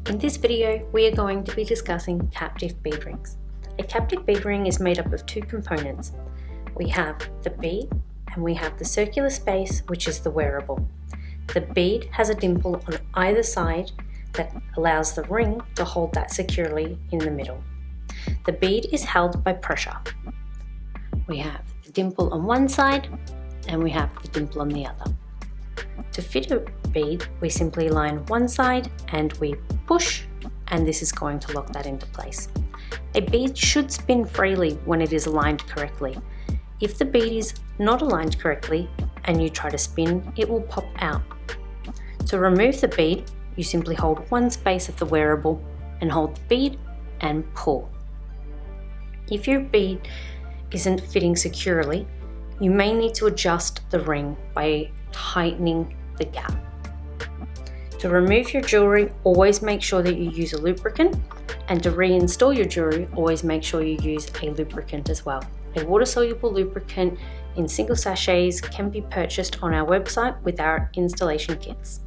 In this video, we are going to be discussing captive bead rings. A captive bead ring is made up of two components. We have the bead and we have the circular space, which is the wearable. The bead has a dimple on either side that allows the ring to hold that securely in the middle. The bead is held by pressure. We have the dimple on one side and we have the dimple on the other. To fit a bead, we simply line one side and we push, and this is going to lock that into place. A bead should spin freely when it is aligned correctly. If the bead is not aligned correctly and you try to spin, it will pop out. To remove the bead, you simply hold one space of the wearable and hold the bead and pull. If your bead isn't fitting securely, you may need to adjust the ring by tightening the gap. To remove your jewellery, always make sure that you use a lubricant, and to reinstall your jewellery, always make sure you use a lubricant as well. A water-soluble lubricant in single sachets can be purchased on our website with our installation kits.